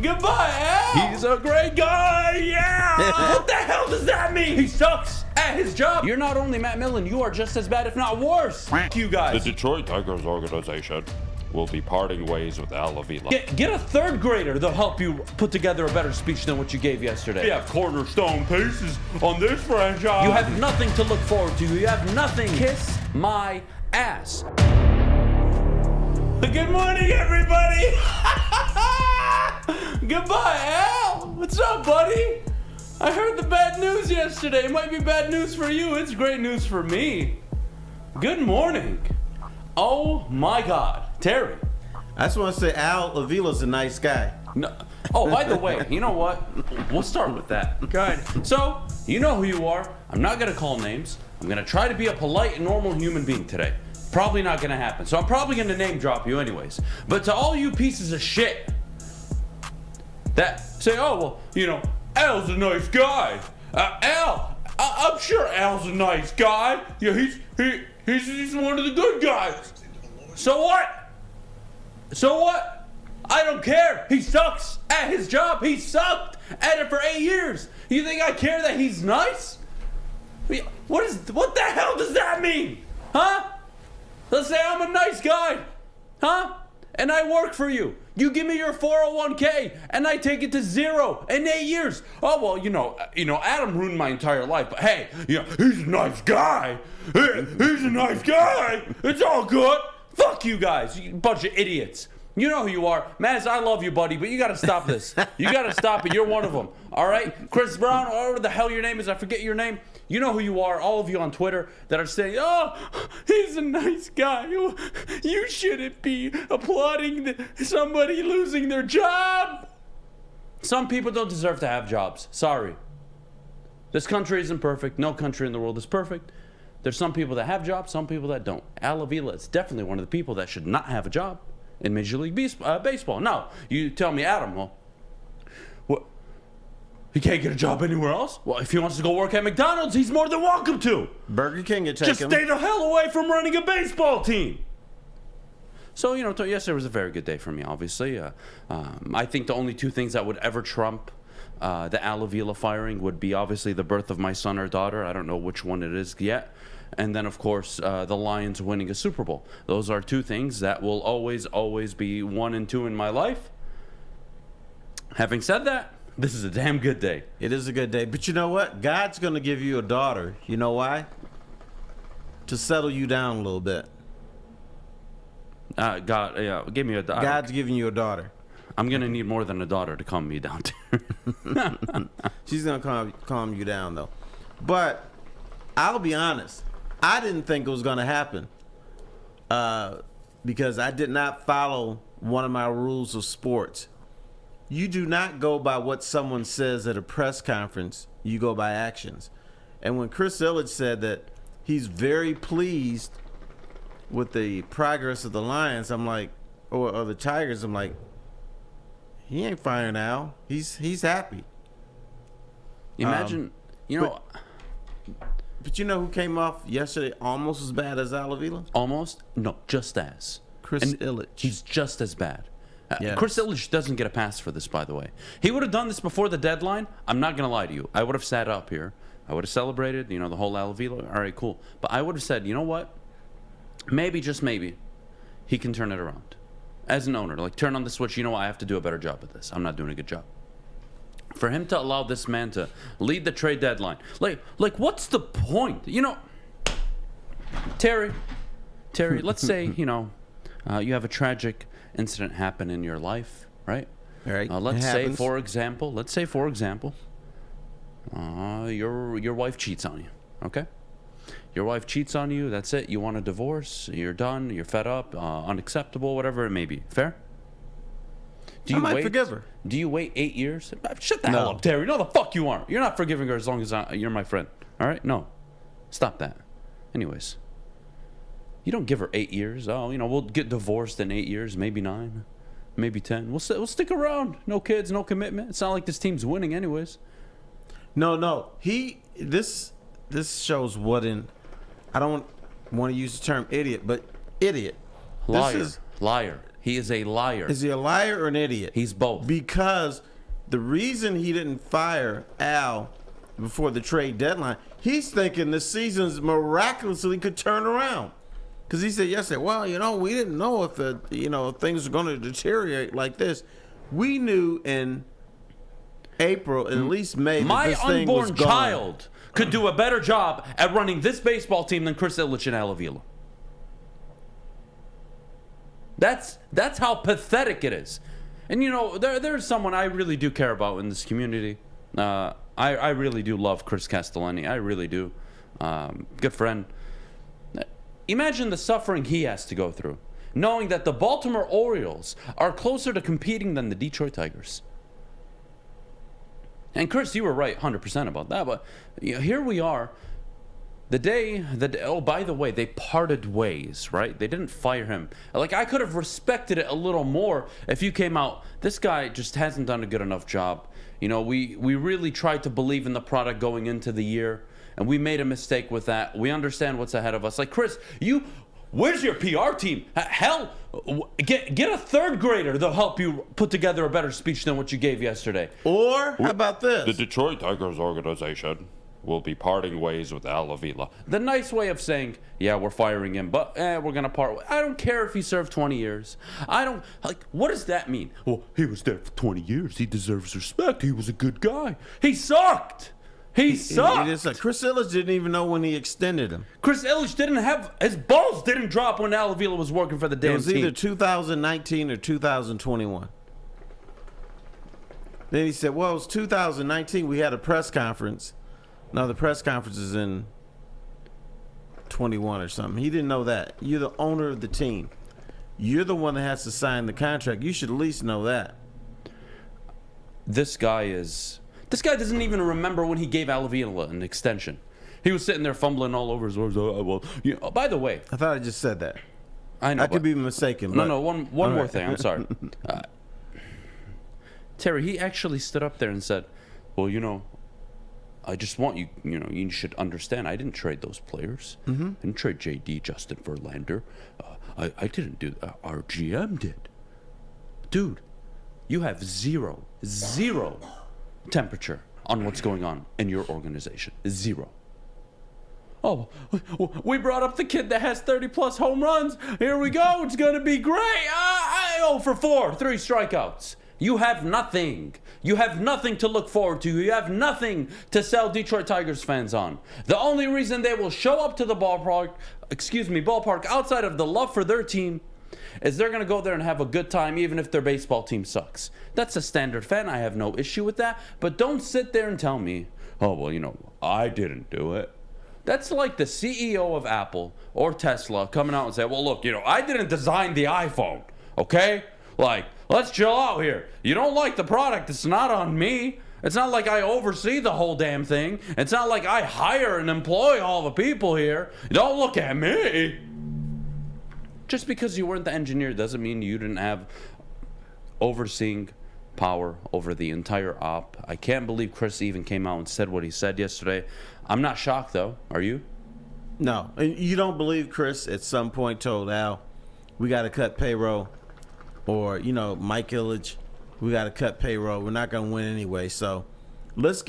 Goodbye, Al. He's a great guy, yeah! What the hell does that mean? He sucks at his job. You're not only Matt Millen, you are just as bad, if not worse. Thank you guys. The Detroit Tigers organization will be parting ways with Al Avila. Get a third grader. They'll help you put together a better speech than what you gave yesterday. We have cornerstone pieces on this franchise. You have nothing to look forward to. You have nothing. Kiss my ass. Good morning, everybody. Goodbye, Al. What's up, buddy? I heard the bad news yesterday. It might be bad news for you. It's great news for me. Good morning. Oh my God, Terry. I just want to say Al Avila's a nice guy. No. Oh, by the way, you know what? We'll start with that. Good. So, you know who you are. I'm not going to call names. I'm going to try to be a polite and normal human being today. Probably not going to happen. So I'm probably going to name drop you anyways. But to all you pieces of shit that say, oh, well, you know, Al's a nice guy. I'm sure Al's a nice guy. Yeah, he's one of the good guys. So what? So what? I don't care. He sucks at his job. He sucked at it for 8 years. You think I care that he's nice? What the hell does that mean? Huh? Let's say I'm a nice guy. Huh? And I work for you. You give me your 401k and I take it to zero in 8 years. Oh, well, you know, Adam ruined my entire life, but hey, you know, he's a nice guy. He's a nice guy. It's all good. Fuck you guys, you bunch of idiots. You know who you are. Maz, I love you, buddy, but you got to stop this. You got to stop it. You're one of them, all right? Chris Brown, whatever the hell your name is, I forget your name. You know who you are, all of you on Twitter that are saying, oh, he's a nice guy. You shouldn't be applauding somebody losing their job. Some people don't deserve to have jobs. Sorry. This country isn't perfect. No country in the world is perfect. There's some people that have jobs, some people that don't. Al Avila is definitely one of the people that should not have a job in Major League Baseball. No, you tell me, Adam, well, what? He can't get a job anywhere else? Well, if he wants to go work at McDonald's, he's more than welcome to. Burger King would take Just him. stay the hell away from running a baseball team. So, you know, yesterday was a very good day for me, obviously. I think the only two things that would ever trump the Al Avila firing would be obviously the birth of my son or daughter. I don't know which one it is yet. And then, of course, the Lions winning a Super Bowl. Those are two things that will always, always be 1 and 2 in my life. Having said that, this is a damn good day. It is a good day. But you know what? God's going to give you a daughter. You know why? To settle you down a little bit. God, yeah, give me a daughter. God's giving you a daughter. I'm going to need more than a daughter to calm me down. She's going to calm you down, though. But I'll be honest. I didn't think it was going to happen because I did not follow one of my rules of sports. You do not go by what someone says at a press conference. You go by actions. And when Chris Ilitch said that he's very pleased with the progress of the Lions, I'm like, or the Tigers, I'm like, he ain't firing Al. He's happy. Imagine, you know... But you know who came off yesterday almost as bad as Al Avila? Almost? No, just as. Chris Ilitch. He's just as bad. Yes. Chris Ilitch doesn't get a pass for this, by the way. He would have done this before the deadline. I'm not going to lie to you. I would have sat up here. I would have celebrated, you know, the whole Al Avila. All right, cool. But I would have said, you know what? Maybe, just maybe, he can turn it around. As an owner, like, turn on the switch. You know what? I have to do a better job at this. I'm not doing a good job. For him to allow this man to lead the trade deadline. Like what's the point? You know, Terry, let's say, you know, you have a tragic incident happen in your life, right? All right. Let's say, for example, your wife cheats on you, okay? Your wife cheats on you, that's it. You want a divorce, you're done, you're fed up, unacceptable, whatever it may be. Fair? I might forgive her. Do you wait 8 years? Shut the hell up, Terry. No, the fuck you aren't. You're not forgiving her as long as you're my friend. All right? No. Stop that. Anyways. You don't give her 8 years. Oh, you know, we'll get divorced in 8 years, maybe 9, maybe 10. We'll stick around. No kids, no commitment. It's not like this team's winning anyways. No. This shows what in... I don't want to use the term idiot, but idiot. Liar. He is a liar. Is he a liar or an idiot? He's both. Because the reason he didn't fire Al before the trade deadline, he's thinking the season's miraculously could turn around. Because he said yesterday, well, we didn't know if things were going to deteriorate like this. We knew in April, at least May, that My this thing was unborn gone. child could do a better job at running this baseball team than Chris Ilitch and Avila. That's how pathetic it is. And there's someone I really do care about in this community. I really do love Chris Castellani. I really do. Good friend. Imagine the suffering he has to go through, knowing that the Baltimore Orioles are closer to competing than the Detroit Tigers. And Chris, you were right 100% about that. But here we are. Oh, by the way, they parted ways, right? They didn't fire him. Like, I could have respected it a little more if you came out, this guy just hasn't done a good enough job. We really tried to believe in the product going into the year, and we made a mistake with that. We understand what's ahead of us. Like, Chris, where's your PR team? Hell, get a third grader. They'll help you put together a better speech than what you gave yesterday. Or, how about this? The Detroit Tigers organization will be parting ways with Avila. The nice way of saying, yeah, we're firing him, but we're going to part. I don't care if he served 20 years. What does that mean? Well, he was there for 20 years. He deserves respect. He was a good guy. He sucked. He sucked. Chris Ilitch didn't even know when he extended him. Chris Ilitch didn't have, his balls didn't drop when Avila was working for the damn team. It was either 2019 or 2021. Then he said, well, it was 2019. We had a press conference. No, the press conference is in 21 or something. He didn't know that. You're the owner of the team. You're the one that has to sign the contract. You should at least know that. This guy doesn't even remember when he gave Avila an extension. He was sitting there fumbling all over his words. By the way, I thought I just said that. I know. I could be mistaken. No, one more thing. I'm sorry. Terry, he actually stood up there and said, well, I just want you, you should understand, I didn't trade those players. Mm-hmm. I didn't trade JD, Justin Verlander. I didn't do that. Our GM did. Dude, you have zero temperature on what's going on in your organization. Zero. Oh, we brought up the kid that has 30-plus home runs. Here we go. It's going to be great. 0 for 4, 3 strikeouts. You have nothing. You have nothing to look forward to. You have nothing to sell Detroit Tigers fans on. The only reason they will show up to the ballpark outside of the love for their team is they're going to go there and have a good time even if their baseball team sucks. That's a standard fan. I have no issue with that. But don't sit there and tell me, oh, well, I didn't do it. That's like the CEO of Apple or Tesla coming out and say, well, look, I didn't design the iPhone, okay? Like, let's chill out here. You don't like the product, it's not on me. It's not like I oversee the whole damn thing. It's not like I hire and employ all the people here. Don't look at me. Just because you weren't the engineer doesn't mean you didn't have overseeing power over the entire op. I can't believe Chris even came out and said what he said yesterday. I'm not shocked, though. Are you? No. And you don't believe Chris at some point told Al, we got to cut payroll? Or, Mike Ilitch, we got to cut payroll. We're not going to win anyway. So let's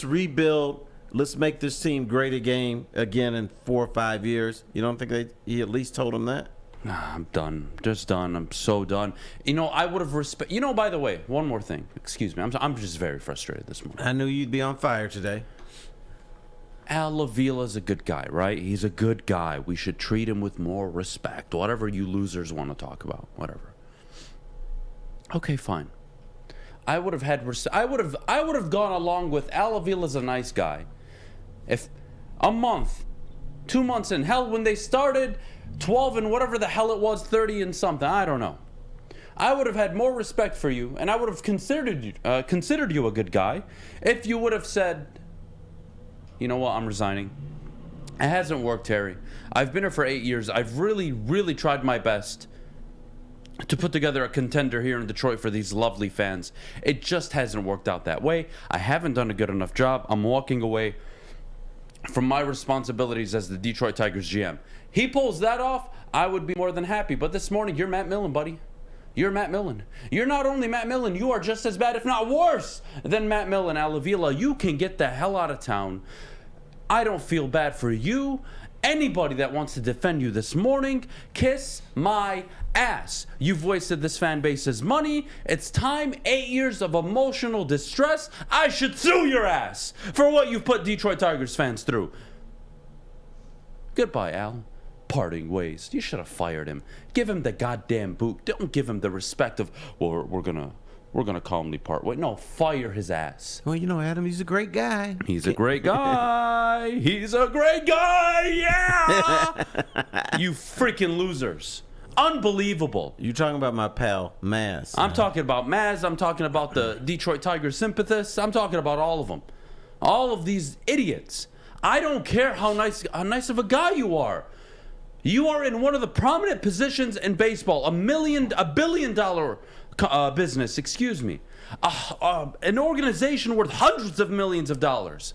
rebuild. Let's make this team great again in 4 or 5 years. You don't think he at least told him that? Nah, I'm done. Just done. I'm so done. I would have by the way, one more thing. Excuse me. I'm just very frustrated this morning. I knew you'd be on fire today. Al Avila's a good guy, right? He's a good guy. We should treat him with more respect. Whatever you losers want to talk about, whatever. Okay, fine. I would have gone along with Al Avila's a nice guy. If a month, 2 months in, hell, when they started 12 and whatever the hell it was, 30 and something, I don't know. I would have had more respect for you, and I would have considered you a good guy if you would have said, you know what, I'm resigning. It hasn't worked, Terry. I've been here for 8 years. I've really, really tried my best to put together a contender here in Detroit for these lovely fans. It just hasn't worked out that way. I haven't done a good enough job. I'm walking away. from my responsibilities as the Detroit Tigers GM. He pulls that off, I would be more than happy. But this morning, you're Matt Millen, buddy. You're Matt Millen. You're not only Matt Millen, you are just as bad, if not worse, than Matt Millen. Avila, you can get the hell out of town. I don't feel bad for you. Anybody that wants to defend you this morning, kiss my ass. You've wasted this fan base's money. It's time. 8 years of emotional distress. I should sue your ass for what you've put Detroit Tigers fans through. Goodbye, Al. Parting ways. You should have fired him. Give him the goddamn boot. Don't give him the respect of, well, we're gonna calmly part ways. No, fire his ass. Well, you know, Adam, he's a great guy. He's a great guy. He's a great guy. Yeah. You freaking losers. Unbelievable. You're talking about my pal, Maz. I'm talking about Maz. I'm talking about the Detroit Tigers sympathists. I'm talking about all of them. All of these idiots. I don't care how nice of a guy you are. You are in one of the prominent positions in baseball. $1 billion business, excuse me. An organization worth hundreds of millions of dollars.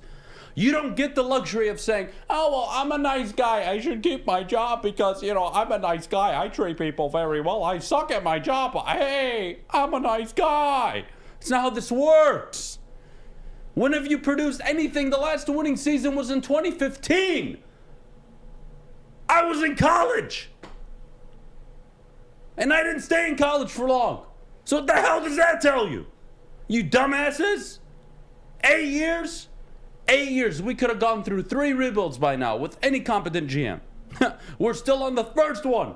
You don't get the luxury of saying, oh, well, I'm a nice guy. I should keep my job because, I'm a nice guy. I treat people very well. I suck at my job. Hey, I'm a nice guy. It's not how this works. When have you produced anything? The last winning season was in 2015. I was in college. And I didn't stay in college for long. So what the hell does that tell you? You dumbasses? 8 years? 8 years. We could have gone through 3 rebuilds by now with any competent GM. We're still on the first one.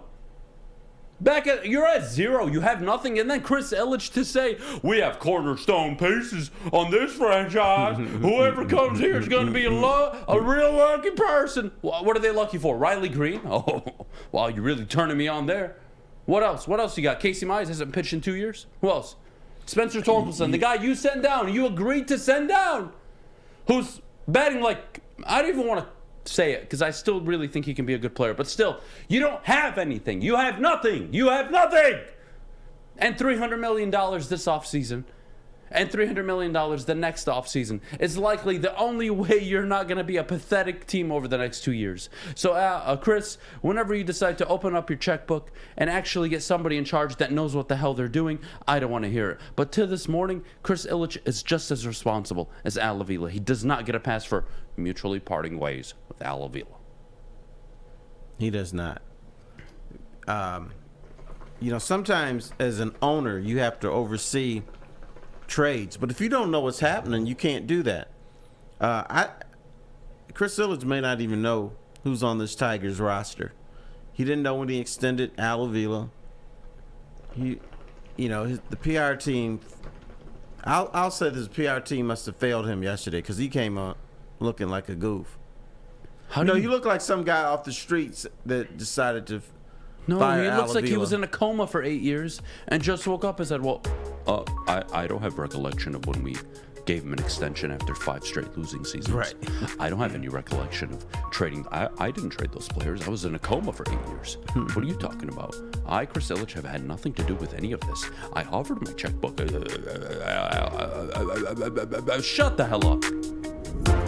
You're at 0. You have nothing. And then Chris Ilitch to say, we have cornerstone pieces on this franchise. Whoever comes here is going to be a real lucky person. What are they lucky for? Riley Green? Oh, wow, you're really turning me on there. What else? What else you got? Casey Mize hasn't pitched in 2 years. Who else? Spencer Torkelson, the guy you sent down, you agreed to send down, who's batting like, I don't even want to say it because I still really think he can be a good player. But still, you don't have anything. You have nothing. You have nothing. And $300 million this offseason and $300 million the next offseason is likely the only way you're not going to be a pathetic team over the next 2 years. So, Chris, whenever you decide to open up your checkbook and actually get somebody in charge that knows what the hell they're doing, I don't want to hear it. But to this morning, Chris Ilitch is just as responsible as Al Avila. He does not get a pass for mutually parting ways with Al Avila. He does not. Sometimes as an owner, you have to oversee trades, but if you don't know what's happening, you can't do that. Chris Ilitch may not even know who's on this Tigers roster. He didn't know when he extended Al Avila. The PR team. I'll say this PR team must have failed him yesterday because he came on looking like a goof. He looked like some guy off the streets that decided to. No, he looks like he was in a coma for 8 years and just woke up and said, well, I don't have recollection of when we gave him an extension after 5 straight losing seasons. Right. I don't have any recollection of trading. I didn't trade those players. I was in a coma for 8 years. What are you talking about? I, Chris Ilitch, have had nothing to do with any of this. I offered my checkbook. Shut the hell up.